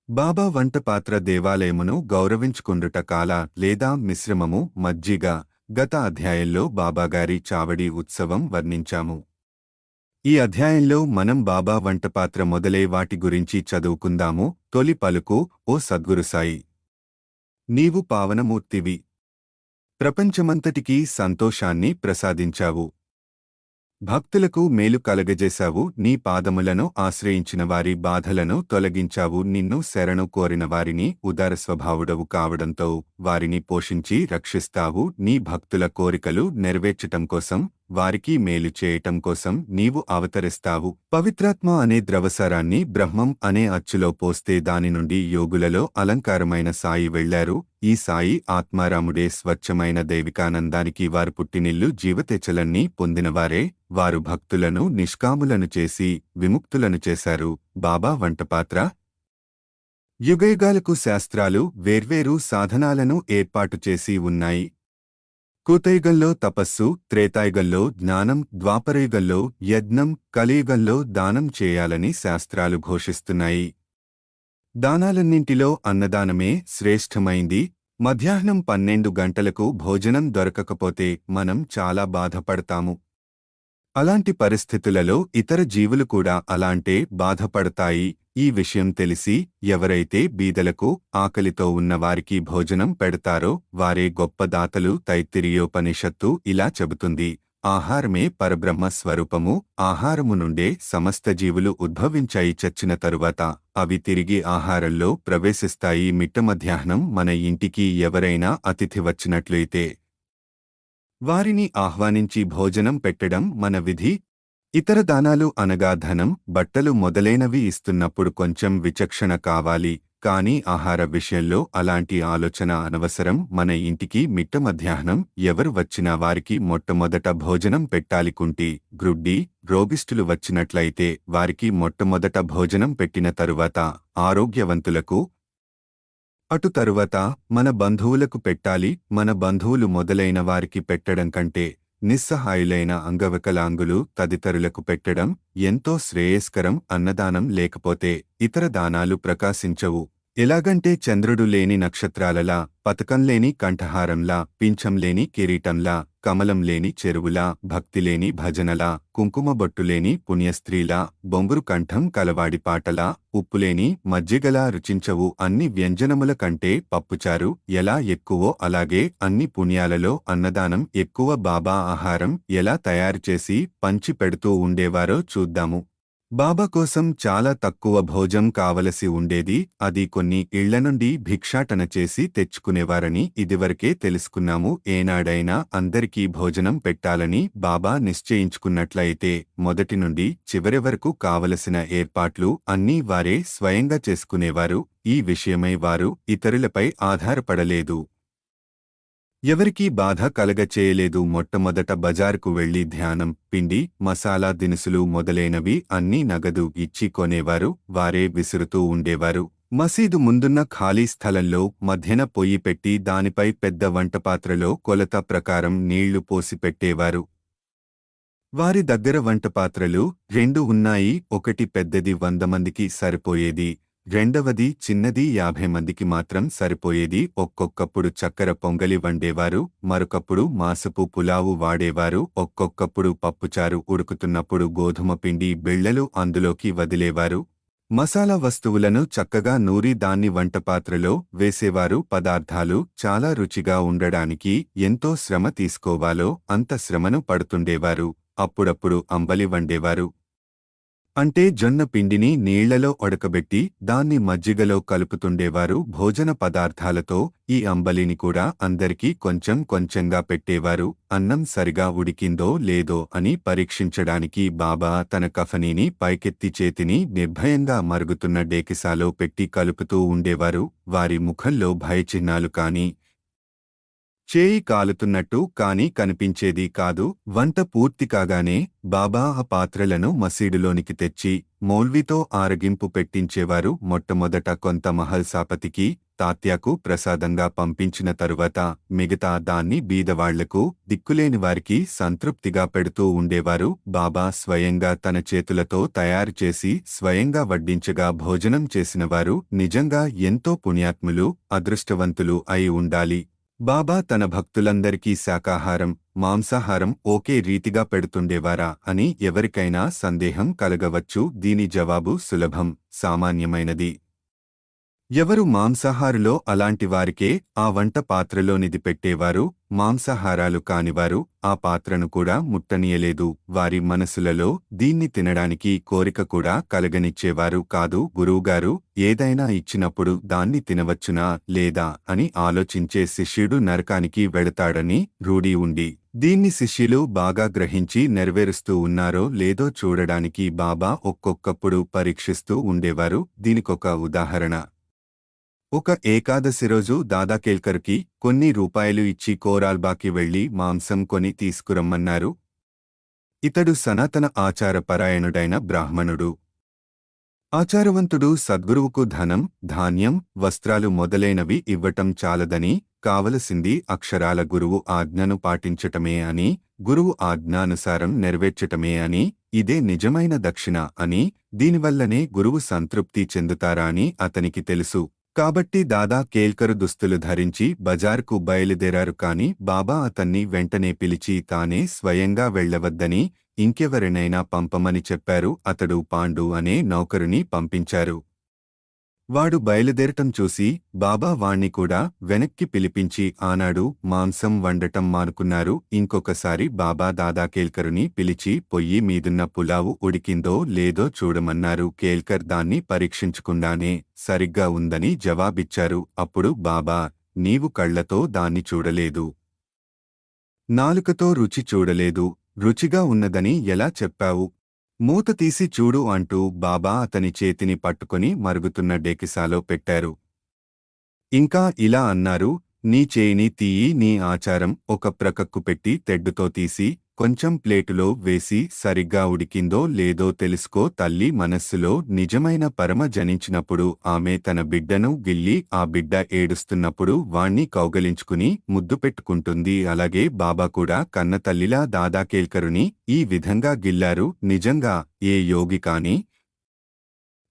బాబా వంటపాత్ర దేవాలయమును గౌరవించుకుండుట కాల లేదా మిశ్రమము మజ్జిగ. గత అధ్యాయంలో బాబాగారి చావడి ఉత్సవం వర్ణించాము. ఈ అధ్యాయంలో మనం బాబా వంటపాత్ర మొదలై వాటి గురించి చదువుకుందాము. తొలి పలుకు: ఓ సద్గురు సాయి, నీవు పావనమూర్తివి. ప్రపంచమంతటికీ సంతోషాన్ని ప్రసాదించావు. భక్తులకు మేలు కలగజేశావు. నీ పాదములను ఆశ్రయించిన వారి బాధలను తొలగించావు. నిన్ను శరణు కోరిన వారిని ఉదార స్వభావుడవు కావడంతో వారిని పోషించి రక్షిస్తావు. నీ భక్తుల కోరికలు నెరవేర్చటం కోసం, వారికి మేలు చేయటం కోసం నీవు అవతరిస్తావు. పవిత్రాత్మ అనే ద్రవసారాన్ని బ్రహ్మం అనే అచ్చులో పోస్తే దాని నుండి యోగులలో అలంకారమైన సాయి వెళ్లారు. ఈ సాయి ఆత్మారాముడే. స్వచ్ఛమైన దైవికానందానికి వారు పుట్టినిల్లు. జీవతెచ్చలన్నీ పొందినవారే. వారు భక్తులను నిష్కాములను చేసి విముక్తులను చేశారు. బాబా వంటపాత్ర యుగయుగాలకు శాస్త్రాలు, వేర్వేరు సాధనాలను ఏర్పాటు చేసి ఉన్నాయి. కృతయుగంలో తపస్సు, త్రేతాయుగంలో జ్ఞానం, ద్వాపరయుగంలో యజ్ఞం, కలియుగంలో దానం చేయాలని శాస్త్రాలు ఘోషిస్తున్నాయి. దానాలన్నింటిలో అన్నదానమే శ్రేష్టమైంది. మధ్యాహ్నం 12 గంటలకు భోజనం దొరకకపోతే మనం చాలా బాధపడతాము. అలాంటి పరిస్థితులలో ఇతర జీవులు కూడా అలాంటే బాధపడతాయి. ఈ విషయం తెలిసి ఎవరైతే బీదలకు, ఆకలితో ఉన్నవారికి భోజనం పెడతారో వారే గొప్ప దాతలు. తైత్తిరీయోపనిషత్తు ఇలా చెబుతుంది: ఆహారమే పరబ్రహ్మ స్వరూపము. ఆహారము నుండే సమస్త జీవులు ఉద్భవించాయి. చచ్చిన తరువాత అవి తిరిగి ఆహారంలో ప్రవేశిస్తాయి. మిట్ట మధ్యాహ్నం మన ఇంటికి ఎవరైనా అతిథి వచ్చినట్లయితే వారిని ఆహ్వానించి భోజనం పెట్టడం మన విధి. ఇతర దానాలు అనగా ధనం, బట్టలు మొదలైనవి ఇస్తున్నప్పుడు కొంచెం విచక్షణ కావాలి. కానీ ఆహార విషయంలో అలాంటి ఆలోచన అనవసరం. మన ఇంటికి మిట్ట మధ్యాహ్నం ఎవరు వచ్చినా వారికి మొట్టమొదట భోజనం పెట్టాలి. కుంటి, గ్రుడ్డి, రోగిష్ఠులు వచ్చినట్లయితే వారికి మొట్టమొదట భోజనం పెట్టిన తరువాత ఆరోగ్యవంతులకు, అటు తరువాత మన బంధువులకు పెట్టాలి. మన బంధువులు మొదలైన వారికి పెట్టడం కంటే నిస్సహాయులైన అంగవికలాంగులు తదితరులకు పెట్టడం ఎంతో శ్రేయస్కరం. అన్నదానం లేకపోతే ఇతర దానాలు ప్రకాశించవు. ఎలాగంటే చంద్రుడు లేని నక్షత్రాలలా, పతకం లేని కంఠహారంలా, పింఛం లేని కిరీటంలా, కమలం లేని చెరువులా, భక్తిలేని భజనలా, కుంకుమబొట్టులేని పుణ్యస్త్రీలా, బొంగురు కంఠం కలవాడి పాటలా, ఉప్పులేని మజ్జిగలా రుచించవు. అన్ని వ్యంజనముల కంటే పప్పుచారు ఎలా ఎక్కువో అలాగే అన్ని పుణ్యాలలో అన్నదానం ఎక్కువ. బాబా ఆహారం ఎలా తయారుచేసి పంచి పెడుతూ ఉండేవారో చూద్దాము. బాబా కోసం చాలా తక్కువ భోజం కావలసి ఉండేది. అది కొన్ని ఇళ్ల నుండి భిక్షాటన చేసి తెచ్చుకునేవారని ఇదివరకే తెలుసుకున్నాము. ఏనాడైనా అందరికీ భోజనం పెట్టాలని బాబా నిశ్చయించుకున్నట్లయితే మొదటి నుండి చివరి వరకు కావలసిన ఏర్పాట్లు అన్నీ వారే స్వయంగా చేసుకునేవారు. ఈ విషయమై వారు ఇతరులపై ఆధారపడలేదు. ఎవరికీ బాధ కలగచేయలేదు. మొట్టమొదట బజారుకు వెళ్లి ధ్యానం, పిండి, మసాలా దినుసులు మొదలైనవి అన్నీ నగదు ఇచ్చి కొనేవారు. వారే విసురుతూ ఉండేవారు. మసీదు ముందున్న ఖాళీ స్థలంలో మధ్యన పొయ్యి పెట్టి దానిపై పెద్ద వంటపాత్రలో కొలత ప్రకారం నీళ్లు పోసి పెట్టేవారు. వారి దగ్గర వంటపాత్రలు 2 ఉన్నాయి. ఒకటి పెద్దది 100 మందికి సరిపోయేది. రెండవది చిన్నది 50 మందికి మాత్రం సరిపోయేది. ఒక్కొక్కప్పుడు చక్కెర పొంగలి వండేవారు, మరొకప్పుడు మాసపు పులావు వాడేవారు. ఒక్కొక్కప్పుడు పప్పుచారు ఉడుకుతున్నప్పుడు గోధుమ పిండి బిళ్లలు అందులోకి వదిలేవారు. మసాలా వస్తువులను చక్కగా నూరి దాన్ని వంటపాత్రలో వేసేవారు. పదార్థాలు చాలా రుచిగా ఉండడానికి ఎంతో శ్రమ తీసుకోవాలో అంత శ్రమను పడుతుండేవారు. అప్పుడప్పుడు అంబలి వండేవారు. అంటే జొన్న పిండిని నీళ్లలో ఉడకబెట్టి దాన్ని మజ్జిగలో కలుపుతుండేవారు. భోజన పదార్థాలతో ఈ అంబలిని కూడా అందరికీ కొంచెం కొంచెంగా పెట్టేవారు. అన్నం సరిగా ఉడికిందో లేదో అని పరీక్షించడానికి బాబా తన కఫనీని పైకెత్తి చేతిని నిర్భయంగా మరుగుతున్న డేకిసాలో పెట్టి కలుపుతూ ఉండేవారు. వారి ముఖంలో భయచిహ్నాలు కాని చేయి కాలుతున్నట్టు కాని కనిపించేది కాదు. వంట పూర్తి కాగానే బాబా ఆ పాత్రలను మసీడులోనికి తెచ్చి మౌల్వీతో ఆరగింపు పెట్టించేవారు. మొట్టమొదట కొంత మహల్సాపతికి, తాత్యాకు ప్రసాదంగా పంపించిన తరువాత మిగతా దాన్ని బీదవాళ్లకు, దిక్కులేని వారికి సంతృప్తిగా పెడుతూ ఉండేవారు. బాబా స్వయంగా తన చేతులతో తయారుచేసి స్వయంగా వడ్డించగా భోజనం చేసినవారు నిజంగా ఎంతో పుణ్యాత్ములు, అదృష్టవంతులు అయి ఉండాలి. బాబా తన భక్తులందరికీ శాకాహారం, మాంసాహారం ఒకే రీతిగా పెడుతుండేవారా అని ఎవరికైనా సందేహం కలగవచ్చు. దీని జవాబు సులభం, సామాన్యమైనది. ఎవరు మాంసాహారులో అలాంటి వారికే ఆ వంట పాత్రలోనిది పెట్టేవారు. మాంసాహారాలు కానివారు ఆ పాత్రను కూడా ముట్టనీయలేదు. వారి మనసులలో దీన్ని తినడానికి కోరిక కూడా కలగనిచ్చేవారు కాదు. గురువుగారు ఏదైనా ఇచ్చినప్పుడు దాన్ని తినవచ్చునా లేదా అని ఆలోచించే శిష్యుడు నరకానికి వెళతాడని రూఢి ఉంది. దీన్ని శిష్యులు బాగా గ్రహించి నెరవేరుస్తూ ఉన్నారో లేదో చూడడానికి బాబా ఒక్కొక్కప్పుడు పరీక్షిస్తూ ఉండేవారు. దీనికొక ఉదాహరణ. ఒక ఏకాదశి రోజు దాదా కేల్కర్కి కొన్ని రూపాయలు ఇచ్చి కోరాల్బాకి వెళ్లి మాంసం కొని తీసుకురమ్మన్నారు. ఇతడు సనాతన ఆచారపరాయణుడైన బ్రాహ్మణుడు. ఆచారవంతుడు. సద్గురువుకు ధనం, ధాన్యం, వస్త్రాలు మొదలైనవి ఇవ్వటం చాలదని, కావలసింది అక్షరాల గురువు ఆజ్ఞను పాటించటమే అని, గురువు ఆజ్ఞానుసారం నెరవేర్చటమే అని, ఇదే నిజమైన దక్షిణ అని, దీనివల్లనే గురువు సంతృప్తి చెందుతారా అని అతనికి తెలుసు. కాబట్టి దాదా కేల్కరు దుస్తులు ధరించి బజార్కు బయలుదేరారు. కాని బాబా అతన్ని వెంటనే పిలిచి తానే స్వయంగా వెళ్లవద్దని ఇంకెవరినైనా పంపమని చెప్పారు. అతడు పాండు అనే నౌకరుని పంపించారు. వాడు బయలుదేరటం చూసి బాబా వాణ్ణి కూడా వెనక్కి పిలిపించి ఆనాడు మాంసం వండటం మానుకున్నారు. ఇంకొకసారి బాబా దాదా కేల్కరుని పిలిచి పొయ్యి మీదున్న పులావు ఉడికిందో లేదో చూడమన్నారు. కేల్కర్ దాన్ని పరీక్షించకుండానే సరిగ్గా ఉందని జవాబిచ్చారు. అప్పుడు బాబా, నీవు కళ్లతో దాన్ని చూడలేదు, నాలుకతో రుచి చూడలేదు, రుచిగా ఉన్నదని ఎలా చెప్పావు? మూత తీసి చూడు అంటూ బాబా అతని చేతిని పట్టుకొని మరుగుతున్న డేకిసాలో పెట్టారు. ఇంకా ఇలా అన్నారు, నీ చేయిని తీయి. నీ ఆచారం ఒక ప్రక్కకు పెట్టి తెడ్డుతో తీసి కొంచెం ప్లేటులో వేసి సరిగ్గా ఉడికిందో లేదో తెలుసుకో. తల్లి మనస్సులో నిజమైన పరమ జనించినప్పుడు ఆమె తన బిడ్డను గిల్లి ఆ బిడ్డ ఏడుస్తున్నప్పుడు వాణ్ణి కౌగలించుకుని ముద్దు పెట్టుకుంటుంది. అలాగే బాబా కూడా కన్నతల్లిలా దాదా కేల్కరుని ఈ విధంగా గిల్లారు. నిజంగా ఏ యోగి కాని,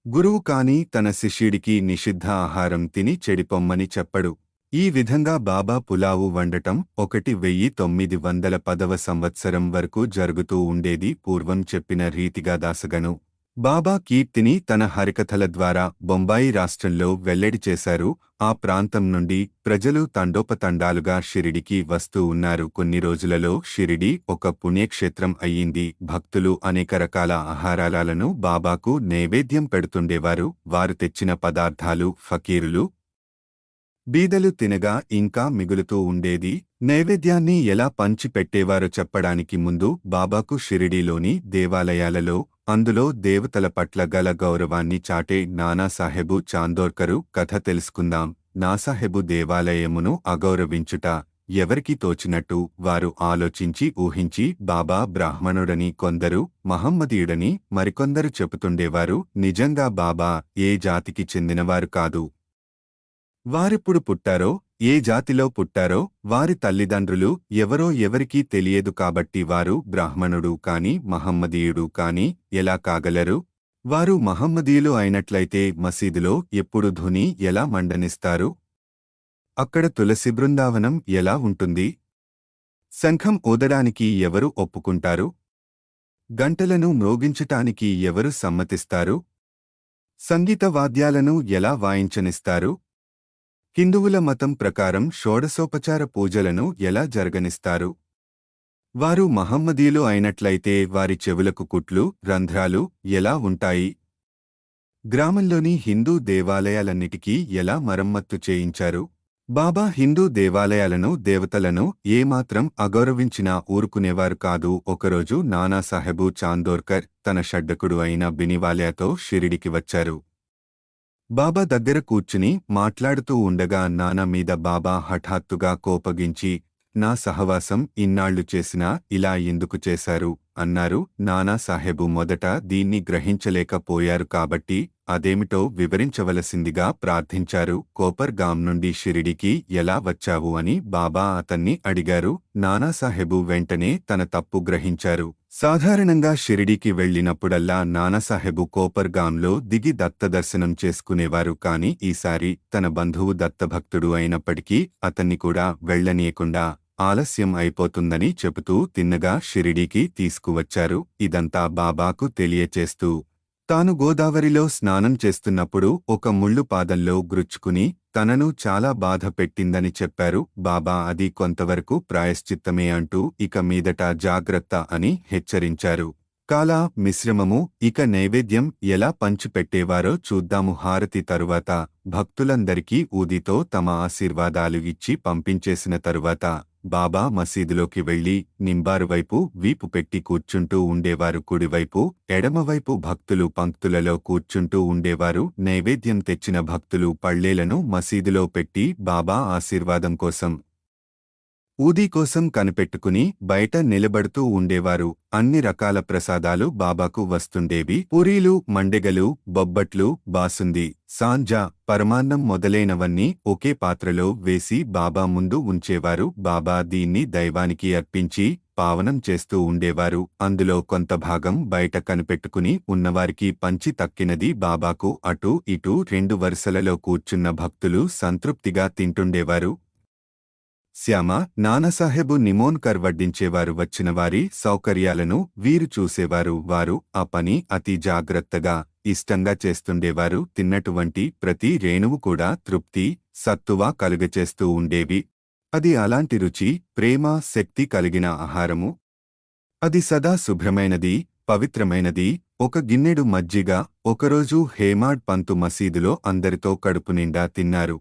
గురువు కాని తన శిష్యుడికి నిషిద్ధ ఆహారం తిని చెడిపొమ్మని చెప్పడు. ఈ విధంగా బాబా పులావు వండటం 1910వ సంవత్సరం వరకు జరుగుతూ ఉండేది. పూర్వం చెప్పిన రీతిగా దాసగను బాబా కీర్తిని తన హరికథల ద్వారా బొంబాయి రాష్ట్రంలో వెల్లడి చేశారు. ఆ ప్రాంతం నుండి ప్రజలు తండోపతండాలుగా షిరిడికి వస్తూ ఉన్నారు. కొన్ని రోజులలో షిరిడి ఒక పుణ్యక్షేత్రం అయ్యింది. భక్తులు అనేక రకాల ఆహారాలను బాబాకు నైవేద్యం పెడుతుండేవారు. వారు తెచ్చిన పదార్థాలు ఫకీరులు, బీదలు తినగా ఇంకా మిగులుతూ ఉండేది. నైవేద్యాన్ని ఎలా పంచి పెట్టేవారో చెప్పడానికి ముందు బాబాకు షిరిడీలోని దేవాలయాలలో, అందులో దేవతల పట్ల గల గౌరవాన్ని చాటే నానాసాహెబు చాందోర్కరు కథ తెలుసుకుందాం. నాసాహెబు దేవాలయమును అగౌరవించుట ఎవరికి తోచినట్టు వారు ఆలోచించి ఊహించి బాబా బ్రాహ్మణుడని కొందరు, మహమ్మదీయుడని మరికొందరు చెబుతుండేవారు. నిజంగా బాబా ఏ జాతికి చెందినవారు కాదు. వారెప్పుడు పుట్టారో, ఏ జాతిలో పుట్టారో, వారి తల్లిదండ్రులు ఎవరో ఎవరికీ తెలియదు. కాబట్టి వారు బ్రాహ్మణుడు కాని మహమ్మదీయుడు కాని ఎలా కాగలరు? వారు మహమ్మదీయులు అయినట్లయితే మసీదులో ఎప్పుడు ధుని ఎలా మండనిస్తారు? అక్కడ తులసి బృందావనం ఎలా ఉంటుంది? శంఖం ఊదడానికి ఎవరు ఒప్పుకుంటారు? గంటలను మ్రోగించటానికి ఎవరు సమ్మతిస్తారు? సంగీత వాద్యాలను ఎలా వాయించనిస్తారు? హిందువుల మతం ప్రకారం షోడశోపచార పూజలను ఎలా జరగనిస్తారు? వారు మహమ్మదీయులు అయినట్లయితే వారి చెవులకు కుట్లు, రంధ్రాలు ఎలా ఉంటాయి? గ్రామంలోని హిందూ దేవాలయాలన్నిటికీ ఎలా మరమ్మత్తు చేయించారు? బాబా హిందూ దేవాలయాలను, దేవతలను ఏమాత్రం అగౌరవించినా ఊరుకునేవారు కాదు. ఒకరోజు నానాసాహెబు చాందోర్కర్ తన షడ్డకుడు అయిన బినివాలియాతో షిరిడికి వచ్చారు. బాబా దగ్గర కూర్చుని మాట్లాడుతూ ఉండగా నానా మీద బాబా హఠాత్తుగా కోపగించి నా సహవాసం ఇన్నాళ్లు చేసినా ఇలా ఎందుకు చేశారు అన్నారు. నానాసాహెబు మొదట దీన్ని గ్రహించలేకపోయారు కాబట్టి అదేమిటో వివరించవలసిందిగా ప్రార్థించారు. కోపర్గాం నుండి షిరిడీకి ఎలా వచ్చావు అని బాబా అతన్ని అడిగారు. నానాసాహెబు వెంటనే తన తప్పు గ్రహించారు. సాధారణంగా షిరిడీకి వెళ్లినప్పుడల్లా నానాసాహెబు కోపర్గాంలో దిగి దత్తదర్శనం చేసుకునేవారు. కాని ఈసారి తన బంధువు దత్తభక్తుడు అయినప్పటికీ అతన్ని కూడా వెళ్లనీయకుండా ఆలస్యం అయిపోతుందని చెబుతూ తిన్నగా షిరిడీకి తీసుకువచ్చారు. ఇదంతా బాబాకు తెలియచేస్తూ తాను గోదావరిలో స్నానం చేస్తున్నప్పుడు ఒక ముళ్ళు పాదంలో గ్రుచ్చుకుని తనను చాలా బాధ పెట్టిందని చెప్పారు. బాబా అది కొంతవరకు ప్రాయశ్చిత్తమే అంటూ ఇక మీదట జాగ్రత్త అని హెచ్చరించారు. కాల మిశ్రమము. ఇక నైవేద్యం ఎలా పంచిపెట్టేవారో చూద్దాము. హారతి తరువాత భక్తులందరికీ ఊదితో తమ ఆశీర్వాదాలు ఇచ్చి పంపించేసిన తరువాత బాబా మసీదులోకి వెళ్లి నింబారువైపు వీపు పెట్టి కూర్చుంటూ ఉండేవారు. కుడివైపు ఎడమవైపు భక్తులు పంక్తులలో కూర్చుంటూ ఉండేవారు. నైవేద్యం తెచ్చిన భక్తులు పళ్లేలను మసీదులో పెట్టి బాబా ఆశీర్వాదం కోసం ఊదీ కోసం కనిపెట్టుకుని బయట నిలబడుతూ ఉండేవారు. అన్ని రకాల ప్రసాదాలు బాబాకు వస్తుండేవి. పూరీలు, మండెగలు, బొబ్బట్లు, బాసుంది, సాంజా, పరమాన్నం మొదలైనవన్నీ ఒకే పాత్రలో వేసి బాబా ముందు ఉంచేవారు. బాబా దీన్ని దైవానికి అర్పించి పావనం చేస్తూ ఉండేవారు. అందులో కొంత భాగం బయట కనిపెట్టుకుని ఉన్నవారికి పంచి తక్కినది బాబాకు అటూ ఇటూ 2 వరుసలలో కూర్చున్న భక్తులు సంతృప్తిగా తింటుండేవారు. శ్యామ నానాసాహెబు నిమోన్కర్ వడ్డించేవారు. వచ్చినవారి సౌకర్యాలను వీరు చూసేవారు. వారు ఆ పని అతి జాగ్రత్తగా ఇష్టంగా చేస్తుండేవారు. తిన్నటువంటి ప్రతి రేణువు కూడా తృప్తి, సత్తువ కలుగచేస్తూ ఉండేవి. అది అలాంటి రుచి, ప్రేమ, శక్తి కలిగిన ఆహారము. అది సదా శుభ్రమైనది, పవిత్రమైనది. ఒక గిన్నెడు మజ్జిగ. ఒకరోజు హేమాడ్ పంతు మసీదులో అందరితో కడుపు నిండా తిన్నారు.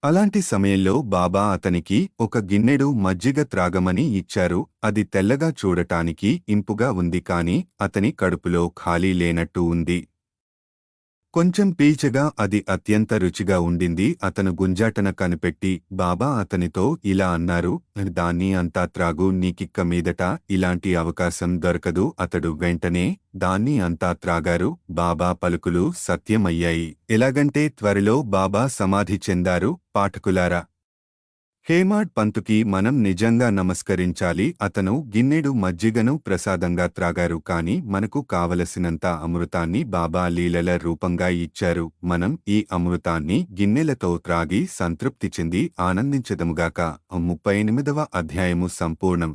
అలాంటి సమయంలో బాబా అతనికి ఒక గిన్నెడు మజ్జిగ త్రాగమని ఇచ్చారు. అది తెల్లగా చూడటానికి ఇంపుగా ఉంది. కాని అతని కడుపులో ఖాళీ లేనట్టు ఉంది. కొంచెం పీల్చగా అది అత్యంత రుచిగా ఉండింది. అతను గుంజాటన కనిపెట్టి బాబా అతనితో ఇలా అన్నారు, దాన్ని అంతా త్రాగు, నీకిక్క మీదట ఇలాంటి అవకాశం దొరకదు. అతడు వెంటనే దాన్ని అంతా త్రాగారు. బాబా పలుకులు సత్యమయ్యాయి. ఎలాగంటే త్వరలో బాబా సమాధి చెందారు. పాఠకులారా, హేమాడ్ పంతుకి మనం నిజంగా నమస్కరించాలి. అతను గిన్నెడు మజ్జిగను ప్రసాదంగా త్రాగారు. కాని మనకు కావలసినంత అమృతాన్ని బాబా లీలల రూపంగా ఇచ్చారు. మనం ఈ అమృతాన్ని గిన్నెలతో త్రాగి సంతృప్తి చెంది ఆనందించదముగాక. 38వ అధ్యాయము సంపూర్ణం.